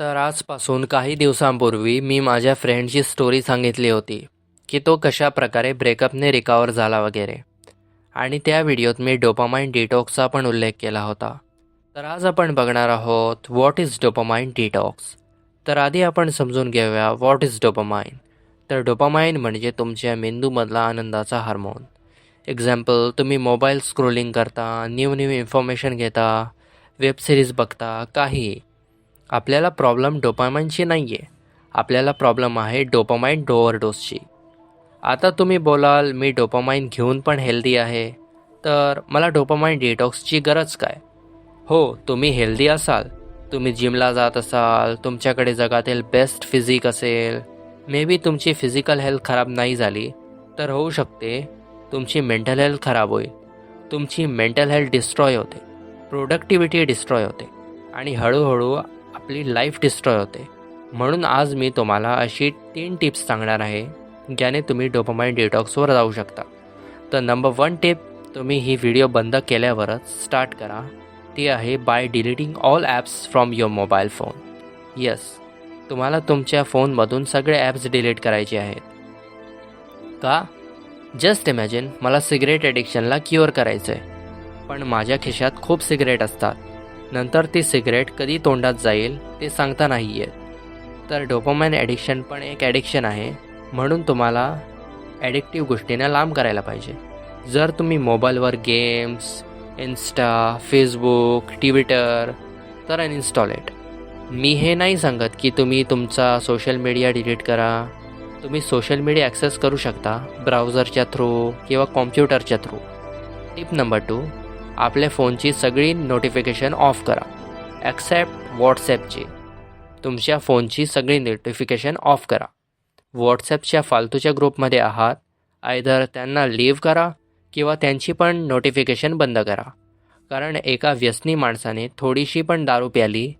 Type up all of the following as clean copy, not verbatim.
तर आजपासून काही दिवसांपूर्वी मी माझ्या फ्रेंडची स्टोरी सांगितली होती की तो कशा प्रकारे ब्रेकअपने रिकवर झाला वगैरे. आणि त्या व्हिडिओत मी डोपामाइन डिटॉक्सचा पण उल्लेख केला होता. तर आज आपण बघणार आहोत व्हॉट इज डोपामाइन डिटॉक्स. तर आधी आपण समजून घेऊया व्हॉट इज डोपामाइन. तर डोपामाइन म्हणजे तुमच्या मेंदूमधला आनंदाचा हार्मोन. एक्झाम्पल, तुम्ही मोबाईल स्क्रोलिंग करता, न्यू न्यू इन्फॉर्मेशन घेता, वेब सिरीज बघता, काहीही. आपल्याला प्रॉब्लेम डोपामाइनची नाही आहे, आपल्याला प्रॉब्लेम आहे डोपामाइन ओव्हरडोसची. आता तुम्ही बोलाल मी डोपामाइन घेऊन पण हेल्दी आहे, तर मला डोपामाइन डिटॉक्सची गरज काय? हो, तुम्ही हेल्दी असाल, तुम्ही जिमला जात असाल, तुमच्याकडे जगातील बेस्ट फिजिक असेल, मे बी तुमची फिजिकल हेल्थ खराब नाही झाली, तर होऊ शकते तुमची मेंटल हेल्थ खराब होईल. तुमची मेंटल हेल्थ डिस्ट्रॉय होते, प्रोडक्टिव्हिटी डिस्ट्रॉय होते आणि हळूहळू आपली लाईफ डिस्ट्रॉय होते. म्हणून आज मी तुम्हाला अशी 3 टिप्स सांगणार आहे ज्याने तुम्ही डोपामाइन डिटॉक्सवर जाऊ शकता. तर नंबर 1 टिप तुम्ही ही व्हिडिओ बंद केल्यावरच स्टार्ट करा. ती आहे by deleting all apps from your mobile phone. Yes, तुम्हाला तुमच्या फोनमधून सगळे ॲप्स डिलीट करायचे आहेत. का? जस्ट इमॅजिन, मला सिगरेट ॲडिक्शनला क्युअर करायचं आहे, पण माझ्या खिशात खूप सिगरेट असतात. नंतर ती सिगरेट कधी तोंडात जाईल ते सांगता नाही येत. तर डोपामाइन ॲडिक्शन पण एक ॲडिक्शन आहे, म्हणून तुम्हाला ॲडिक्टिव्ह गोष्टींना लांब करायला पाहिजे. जर तुम्ही मोबाईलवर गेम्स, इन्स्टा, फेसबुक, ट्विटर, तर अनइन्स्टॉल इट. मी हे नाही सांगत की तुम्ही तुमचा सोशल मीडिया डिलीट करा. तुम्ही सोशल मीडिया ॲक्सेस करू शकता ब्राउझरच्या थ्रू किंवा कॉम्प्युटरच्या थ्रू. टिप नंबर 2, आपल्या फोनची सगळी नोटिफिकेशन ऑफ करा, ॲक्सेप्ट व्हॉट्सॲपची. तुमच्या फोनची सगळी नोटिफिकेशन ऑफ करा. व्हॉट्सॲपच्या फालतूच्या ग्रुपमध्ये आहात, आयदर त्यांना लीव्ह करा किंवा त्यांची पण नोटिफिकेशन बंद करा. कारण एका व्यसनी माणसाने थोडीशी पण दारू प्याली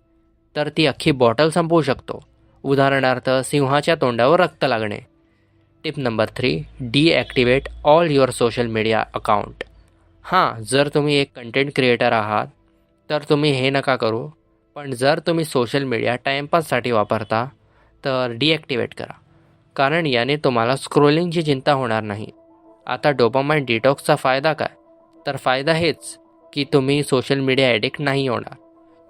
तर ती अख्खी बॉटल संपवू शकतो. उदाहरणार्थ, सिंहाच्या तोंडावर रक्त लागणे. Tip number 3, deactivate all your social media account. जर तुम्ही एक कंटेंट क्रिएटर आहात तर तुम्ही हे नका करू, पण जर तुम्ही सोशल मीडिया टाईमपाससाठी वापरता तर डिॲक्टिवेट करा. कारण याने तुम्हाला स्क्रोलिंगची चिंता होणार नाही. आता डोपामाइन डिटॉक्सचा फायदा काय? तर फायदा हेच की तुम्ही सोशल मीडिया ॲडिक्ट नाही होणार.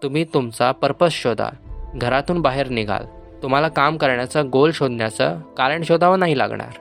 तुम्ही तुमचा पर्पज शोधाल, घरातून बाहेर निघाल, तुम्हाला काम करण्याचं गोल शोधण्याचं कारण शोधावं नाही लागणार.